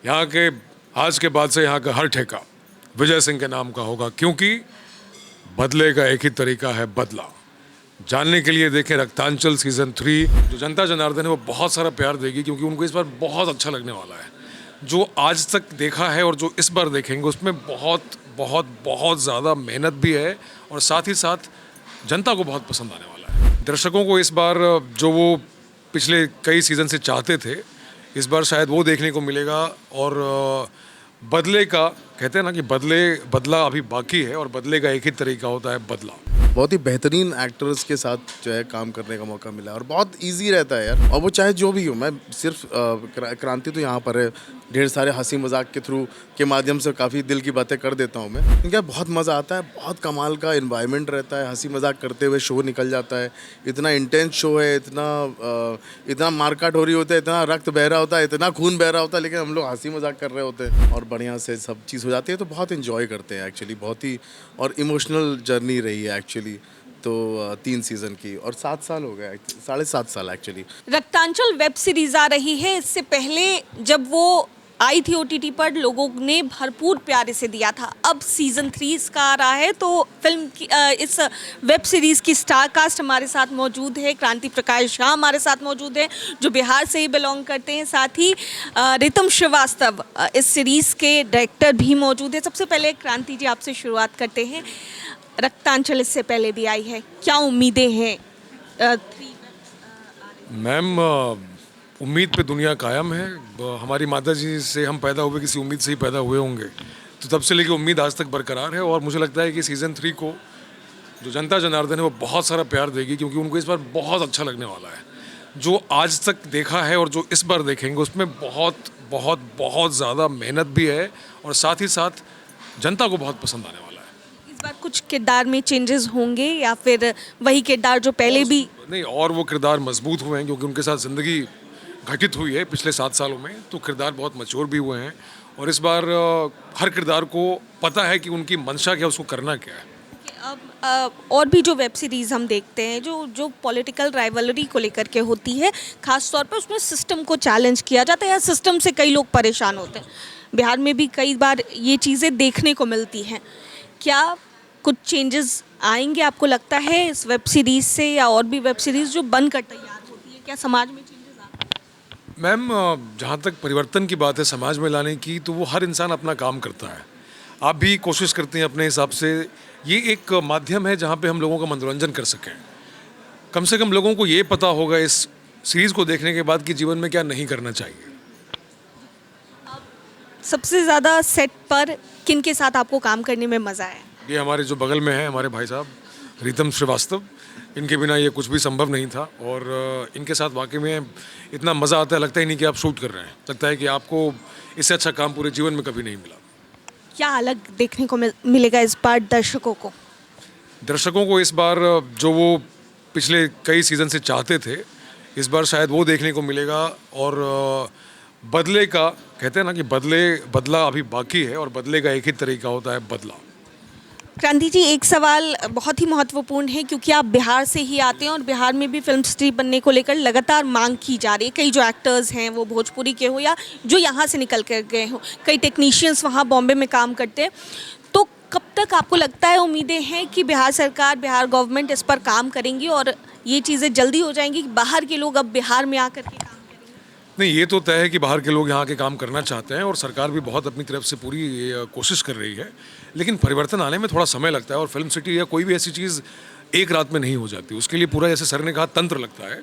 यहाँ के आज के बाद से यहाँ का हर ठेका विजय सिंह के नाम का होगा, क्योंकि बदले का एक ही तरीका है, बदला। जानने के लिए देखें रक्तांचल सीजन 3। जो जनता जनार्दन है वो बहुत सारा प्यार देगी, क्योंकि उनको इस बार बहुत अच्छा लगने वाला है। जो आज तक देखा है और जो इस बार देखेंगे उसमें बहुत बहुत बहुत ज़्यादा मेहनत भी है, और साथ ही साथ जनता को बहुत पसंद आने वाला है। दर्शकों को इस बार जो वो पिछले कई सीज़न से चाहते थे, इस बार शायद वो देखने को मिलेगा। और बदले का कहते हैं ना कि बदला अभी बाकी है, और बदले का एक ही तरीका होता है, बदला। बहुत ही बेहतरीन एक्टर्स के साथ जो है काम करने का मौका मिला और बहुत इजी रहता है यार। और वो चाहे जो भी हो, मैं सिर्फ क्रांति तो यहाँ पर है, ढेर सारे हंसी मजाक के थ्रू के माध्यम से काफ़ी दिल की बातें कर देता हूँ मैं, क्योंकि बहुत मज़ा आता है। बहुत कमाल का इन्वायरमेंट रहता है, हंसी मजाक करते हुए शो निकल जाता है। इतना इंटेंस शो है, इतना मारकाट हो रही होता है, इतना रक्त बह रहा होता है, इतना खून बह रहा होता है, लेकिन हम लोग हंसी मजाक कर रहे होते हैं और बढ़िया से सब चीज़ हो जाती है। तो बहुत इन्जॉय करते हैं एक्चुअली, बहुत ही और इमोशनल जर्नी रही है एक्चुअली। तो 3 सीज़न की और 7 साल हो गए, 7.5 साल एक्चुअली। रक्तांचल वेब सीरीज आ रही है। इससे पहले जब वो आई थी ओटीटी पर, लोगों ने भरपूर प्यार इसे दिया था। अब सीजन 3 इसका आ रहा है, तो फिल्म की इस वेब सीरीज की स्टार कास्ट हमारे साथ मौजूद है। क्रांति प्रकाश झा हमारे साथ मौजूद है, जो बिहार से ही बिलोंग करते हैं। साथ ही रितम श्रीवास्तव इस सीरीज के डायरेक्टर भी मौजूद है। सबसे पहले क्रांति जी, आपसे शुरुआत करते हैं। रक्तांचल इससे पहले भी आई है, क्या उम्मीदें हैं? मैम, उम्मीद पे दुनिया कायम है। हमारी माता जी से हम पैदा हुए किसी उम्मीद से ही पैदा हुए होंगे, तो तब से लेके उम्मीद आज तक बरकरार है। और मुझे लगता है कि सीज़न 3 को जो जनता जनार्दन है वो बहुत सारा प्यार देगी, क्योंकि उनको इस बार बहुत अच्छा लगने वाला है। जो आज तक देखा है और जो इस बार देखेंगे उसमें बहुत बहुत बहुत ज़्यादा मेहनत भी है, और साथ ही साथ जनता को बहुत पसंद आने वाला है। इस बार कुछ किरदार में चेंजेस होंगे या फिर वही किरदार जो पहले भी? नहीं, और वो किरदार मजबूत हुए हैं, क्योंकि उनके साथ ज़िंदगी घटित हुई है पिछले 7 सालों में, तो किरदार बहुत मैच्योर भी हुए हैं। और इस बार हर किरदार को पता है कि उनकी मंशा क्या, उसको करना क्या है। अब और भी जो वेब सीरीज़ हम देखते हैं, जो पॉलिटिकल राइवलरी को लेकर के होती है, खास तौर पर उसमें सिस्टम को चैलेंज किया जाता है या सिस्टम से कई लोग परेशान होते हैं। बिहार में भी कई बार ये चीज़ें देखने को मिलती हैं। क्या कुछ चेंजेस आएंगे आपको लगता है इस वेब सीरीज़ से, या और भी वेब सीरीज़ जो बनकर तैयार होती है, क्या समाज में चेंजेस आते हैं? मैम, जहाँ तक परिवर्तन की बात है समाज में लाने की, तो वो हर इंसान अपना काम करता है। आप भी कोशिश करते हैं अपने हिसाब से। ये एक माध्यम है जहाँ पे हम लोगों का मनोरंजन कर सकें। कम से कम लोगों को ये पता होगा इस सीरीज़ को देखने के बाद कि जीवन में क्या नहीं करना चाहिए। सबसे ज़्यादा सेट पर किन के साथ आपको काम करने में मज़ा आया? ये हमारे जो बगल में हैं हमारे भाई साहब रितम श्रीवास्तव, इनके बिना ये कुछ भी संभव नहीं था। और इनके साथ वाकई में इतना मज़ा आता है, लगता ही नहीं कि आप शूट कर रहे हैं। लगता है कि आपको इससे अच्छा काम पूरे जीवन में कभी नहीं मिला। क्या अलग देखने को मिलेगा इस बार दर्शकों को? दर्शकों को इस बार जो वो पिछले कई सीज़न से चाहते थे, इस बार शायद वो देखने को मिलेगा। और बदले का कहते हैं ना कि बदला अभी बाकी है, और बदले का एक ही तरीका होता है, बदला। क्रांति जी, एक सवाल बहुत ही महत्वपूर्ण है, क्योंकि आप बिहार से ही आते हैं और बिहार में भी फिल्म सिटी बनने को लेकर लगातार मांग की जा रही है। कई जो एक्टर्स हैं वो भोजपुरी के हो या जो यहाँ से निकल कर गए हों, कई टेक्नीशियंस वहाँ बॉम्बे में काम करते हैं। तो कब तक आपको लगता है, उम्मीदें हैं कि बिहार सरकार, बिहार गवर्नमेंट इस पर काम करेंगी और ये चीज़ें जल्दी हो जाएंगी कि बाहर के लोग अब बिहार में आकर के काम? नहीं, ये तो तय है कि बाहर के लोग यहाँ के काम करना चाहते हैं, और सरकार भी बहुत अपनी तरफ से पूरी कोशिश कर रही है। लेकिन परिवर्तन आने में थोड़ा समय लगता है, और फिल्म सिटी या कोई भी ऐसी चीज़ एक रात में नहीं हो जाती। उसके लिए पूरा, जैसे सर ने कहा, तंत्र लगता है।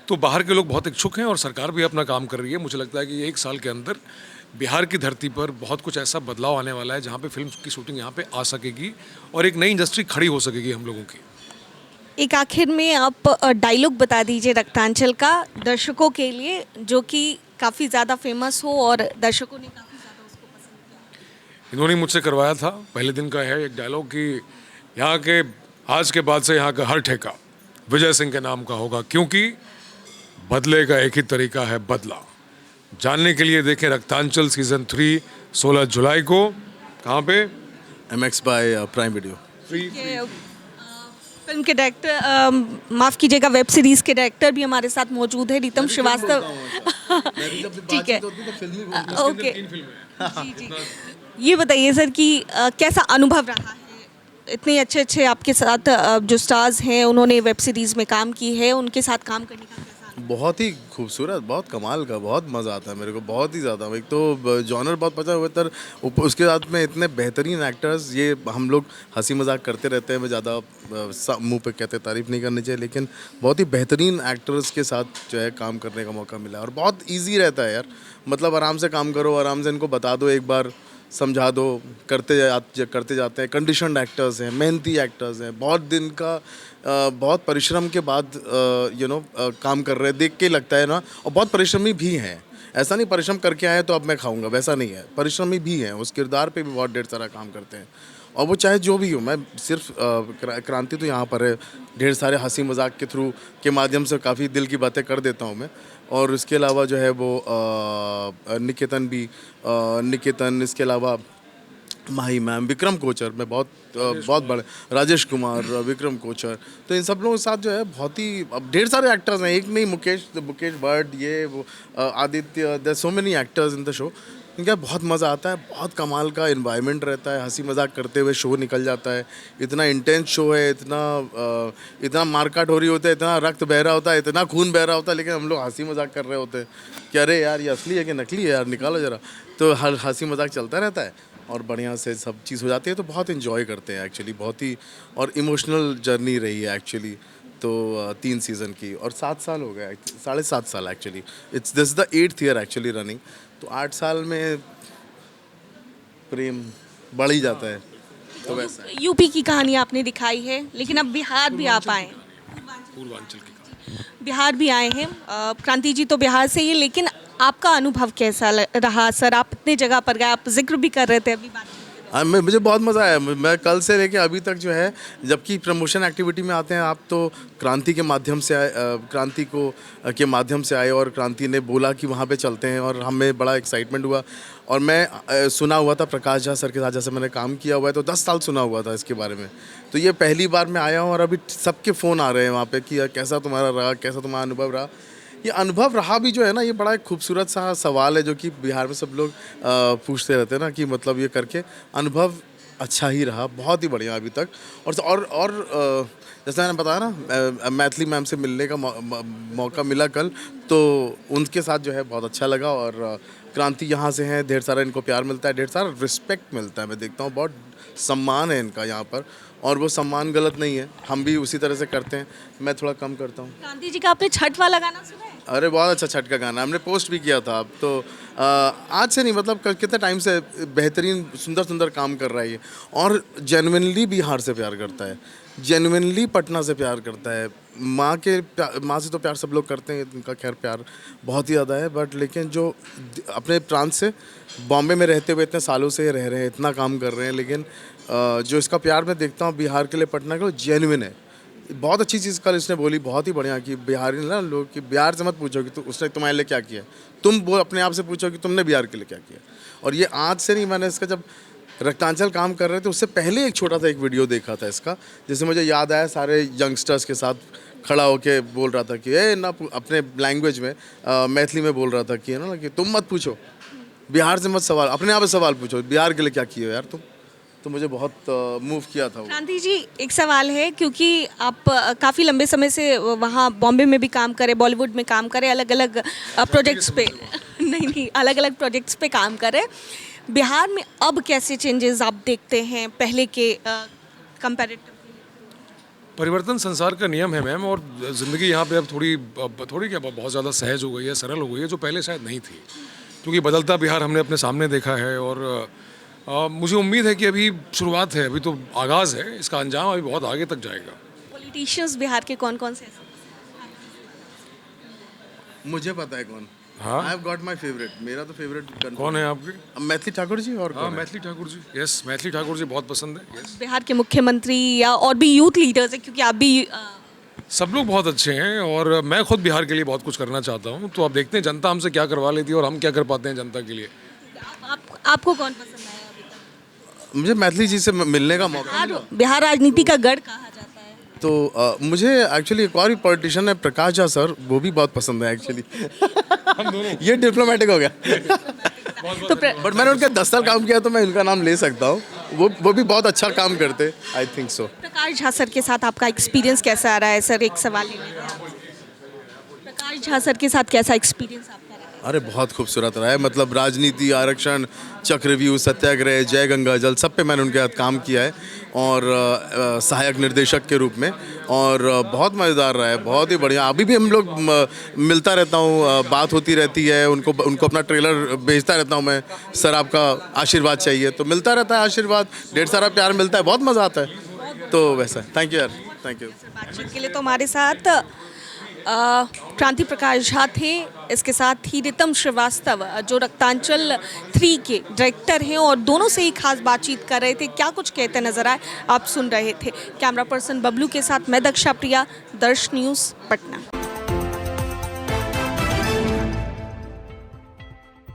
तो बाहर के लोग बहुत इच्छुक हैं और सरकार भी अपना काम कर रही है। मुझे लगता है कि 1 साल के अंदर बिहार की धरती पर बहुत कुछ ऐसा बदलाव आने वाला है जहाँ पर फिल्म की शूटिंग यहाँ पर आ सकेगी, और एक नई इंडस्ट्री खड़ी हो सकेगी हम लोगों की। एक आखिर में आप डायलॉग बता दीजिए रक्तांचल का दर्शकों के लिए, जो कि काफ़ी ज़्यादा फेमस हो और दर्शकों ने काफ़ी ज़्यादा उसको पसंद किया। इन्होंने मुझसे करवाया था, पहले दिन का है एक डायलॉग कि यहाँ के आज के बाद से यहाँ का हर ठेका विजय सिंह के नाम का होगा, क्योंकि बदले का एक ही तरीका है, बदला। जानने के लिए देखें रक्तांचल सीजन 3 16 जुलाई को। कहाँ पे? MX by prime video. Film के डायरेक्टर, माफ़ कीजिएगा, वेब सीरीज़ के डायरेक्टर भी हमारे साथ मौजूद है, रितम श्रीवास्तव। मेरी जब भी ठीक है। बातचीत होती है तो फिल्मी बोलते हैं। ओके 3 फिल्में हैं। जी जी ये बताइए सर कि कैसा अनुभव रहा है इतने अच्छे अच्छे आपके साथ जो स्टार्स हैं उन्होंने वेब सीरीज में काम की है उनके साथ काम करने का कैसा अनुभव? बहुत ही खूबसूरत, बहुत कमाल का, बहुत मज़ा आता है मेरे को, बहुत ही ज़्यादा। एक तो जॉनर बहुत पता हुआ तर उसके साथ में इतने बेहतरीन एक्टर्स। ये हम लोग हंसी मजाक करते रहते हैं, मैं ज़्यादा मुंह पे कहते तारीफ नहीं करनी चाहिए, लेकिन बहुत ही बेहतरीन एक्टर्स के साथ जो है काम करने का मौका मिला और बहुत ईजी रहता है यार। मतलब आराम से काम करो, आराम से इनको बता दो, एक बार समझा दो, करते जाते हैं। कंडीशनड एक्टर्स हैं, मेहनती एक्टर्स हैं, बहुत दिन का बहुत परिश्रम के बाद काम कर रहे हैं, देख के लगता है ना। और बहुत परिश्रमी भी हैं, ऐसा नहीं परिश्रम करके आए तो अब मैं खाऊंगा, वैसा नहीं है। परिश्रमी भी हैं, उस किरदार पे भी बहुत ढेर सारा काम करते हैं। और वो चाहे जो भी हो, मैं सिर्फ क्रांति तो यहाँ पर है, ढेर सारे हंसी मजाक के थ्रू के माध्यम से काफ़ी दिल की बातें कर देता हूँ मैं। और इसके अलावा जो है वो निकेतन, इसके अलावा माही मैम, विक्रम कोचर, मैं बहुत बड़े राजेश कुमार, विक्रम कोचर, तो इन सब लोगों के साथ जो है बहुत ही अब ढेर सारे एक्टर्स हैं, एक नहीं, मुकेश भट्ट, ये वो Aditya, there so many actors in the show. इनका बहुत मज़ा आता है, बहुत कमाल का इन्वायरमेंट रहता है, हंसी मजाक करते हुए शो निकल जाता है। इतना इंटेंस शो है, इतना मारकाट हो रही होता है, इतना रक्त बह रहा होता है, इतना खून बह रहा होता है, लेकिन हम लोग हंसी मजाक कर रहे होते हैं कि अरे यार ये असली है कि नकली है यार, निकालो ज़रा। तो हर हंसी मजाक चलता रहता है और बढ़िया से सब चीज़ हो जाती है, तो बहुत इन्जॉय करते हैं एक्चुअली। बहुत ही और इमोशनल जर्नी रही है एक्चुअली। तो 3 सीज़न की और 7 साल हो गया, 7.5 साल actually. This the 8th year actually running. तो 8 साल में प्रेम बढ़ ही जाता है, तो वैसा है। यूपी की कहानी आपने दिखाई है लेकिन अब बिहार भी आप आए पूर्वांचल की बिहार भी आए हैं क्रांति जी तो बिहार से ही लेकिन आपका अनुभव कैसा रहा सर आप इतने जगह पर गए आप जिक्र भी कर रहे थे अभी बात मुझे बहुत मज़ा आया। मैं कल से लेके अभी तक जो है, जबकि प्रमोशन एक्टिविटी में आते हैं आप तो क्रांति के माध्यम से आए, क्रांति के माध्यम से आए और क्रांति ने बोला कि वहाँ पे चलते हैं और हमें बड़ा एक्साइटमेंट हुआ। और मैं सुना हुआ था प्रकाश झा सर के साथ, जैसे मैंने काम किया हुआ है तो 10 साल सुना हुआ था इसके बारे में। तो ये पहली बार मैं आया हूँ और अभी सबके फ़ोन आ रहे हैं वहाँ पर कि यार कैसा तुम्हारा रहा, कैसा तुम्हारा अनुभव रहा। ये अनुभव रहा भी जो है ना, ये बड़ा एक खूबसूरत सा सवाल है जो कि बिहार में सब लोग पूछते रहते हैं ना, कि मतलब ये करके अनुभव अच्छा ही रहा, बहुत ही बढ़िया अभी तक। और जैसे मैंने बताया ना, मैथिली मैम से मिलने का मौका मिला कल, तो उनके साथ जो है बहुत अच्छा लगा। और क्रांति यहाँ से हैं, ढेर सारा इनको प्यार मिलता है, ढेर सारा रिस्पेक्ट मिलता है। मैं देखता हूँ बहुत सम्मान है इनका यहाँ पर, और वो सम्मान गलत नहीं है, हम भी उसी तरह से करते हैं। मैं थोड़ा कम करता हूँ। क्रांति जी का आपने छठ वाला गाना सुना है अरे बहुत अच्छा छठ का गाना, हमने पोस्ट भी किया था। अब तो आज से नहीं, मतलब कितने टाइम से बेहतरीन सुंदर सुंदर काम कर रहा है ये, और जेन्युइनली बिहार से प्यार करता है, जेन्युइनली पटना से प्यार करता है। माँ से तो प्यार सब लोग करते हैं, उनका खैर प्यार बहुत ही ज़्यादा है, बट लेकिन जो अपने प्रांत से बॉम्बे में रहते हुए इतने सालों से रह रहे हैं, इतना काम कर रहे हैं, लेकिन जो इसका प्यार मैं देखता हूँ बिहार के लिए, पटना के लिए, जेन्युइन है। बहुत अच्छी चीज़ कल इसने बोली, बहुत ही बढ़िया, कि बिहारी ना लोग, कि बिहार से मत पूछो कि उसने तुम्हारे लिए क्या किया, तुम वो अपने आप से पूछो कि तुमने बिहार के लिए क्या किया। और ये आज से नहीं, मैंने इसका जब रक्तांचल काम कर रहे थे उससे पहले एक छोटा सा एक वीडियो देखा था इसका, जिससे मुझे याद आया सारे यंगस्टर्स के साथ खड़ा होके बोल रहा था कि ना अपने लैंग्वेज में मैथिली में बोल रहा था कि ना कि तुम मत पूछो बिहार से, मत सवाल, अपने आप से सवाल पूछो बिहार के लिए क्या किए यार तुम। तो मुझे बहुत मूव किया था वो। क्रांति जी एक सवाल है क्योंकि आप काफ़ी लंबे समय से वहाँ बॉम्बे में भी काम करें, बॉलीवुड में काम करें, अलग अलग प्रोजेक्ट्स पे नहीं अलग अलग प्रोजेक्ट्स पे काम करें। बिहार में अब कैसे चेंजेस आप देखते हैं पहले के कंपैरेटिव? परिवर्तन संसार का नियम है मैम, और ज़िंदगी यहाँ पे अब थोड़ी क्या बहुत ज़्यादा सहज हो गई है, सरल हो गई है, जो पहले शायद नहीं थी, क्योंकि बदलता बिहार हमने अपने सामने देखा है। और मुझे उम्मीद है कि अभी शुरुआत है, अभी तो आगाज़ है, इसका अंजाम अभी बहुत आगे तक जाएगा। पॉलिटिशियंस बिहार के कौन कौन से हैं? मुझे पता है कौन। हाँ? I have got my favourite, मेरा तो फेवरेट कौन है आपके? मैथिली ठाकुर जी। और हाँ, मैथिली ठाकुर जी, यस, मैथिली ठाकुर जी बहुत पसंद है, यस। बिहार के मुख्यमंत्री या और भी यूथ लीडर्स हैं, क्योंकि आप भी सब लोग बहुत अच्छे हैं, और मैं खुद बिहार के लिए बहुत कुछ करना चाहता हूँ। तो अब देखते हैं जनता हमसे क्या करवा लेती है और हम क्या कर पाते हैं जनता के लिए। आपको कौन पसंद आया अभी तक? मुझे मैथिली जी से मिलने का मौका बिहार राजनीति का गढ़ कहा जाता है। तो मुझे एक्चुअली एक और भी पॉलिटिशियन है प्रकाश झा सर, वो भी बहुत पसंद है एक्चुअली। ये डिप्लोमेटिक हो गया। तो बट मैंने उनका 10 साल काम किया तो मैं इनका नाम ले सकता हूँ। वो भी बहुत अच्छा काम करते, I think so. Prakash Jha sir के साथ आपका एक्सपीरियंस कैसा आ रहा है सर? एक सवाल ये लेते हैं। प्रकाश झा सर के साथ कैसा एक्सपीरियंस आपका रहा है? अरे बहुत खूबसूरत रहा है, मतलब राजनीति, आरक्षण, चक्रव्यूह, सत्याग्रह, जय गंगा जल, सब पे मैंने उनके साथ काम किया है और सहायक निर्देशक के रूप में, और बहुत मज़ेदार रहा है, बहुत ही बढ़िया। अभी भी हम लोग मिलता रहता हूँ, बात होती रहती है, उनको अपना ट्रेलर भेजता रहता हूँ मैं, सर आपका आशीर्वाद चाहिए, तो मिलता रहता है आशीर्वाद, ढेर सारा प्यार मिलता है, बहुत मज़ा आता है। तो वैसा थैंक यू यार, थैंक यू। बातचीत के लिए तो हमारे साथ क्रांति प्रकाश झा थे, इसके साथ ही रितम श्रीवास्तव जो रक्तांचल 3 के डायरेक्टर हैं, और दोनों से ही खास बातचीत कर रहे थे। क्या कुछ कहते नजर आए आप सुन रहे थे। कैमरा पर्सन बबलू के साथ मैं दक्षा प्रिया, दर्श न्यूज़ पटना।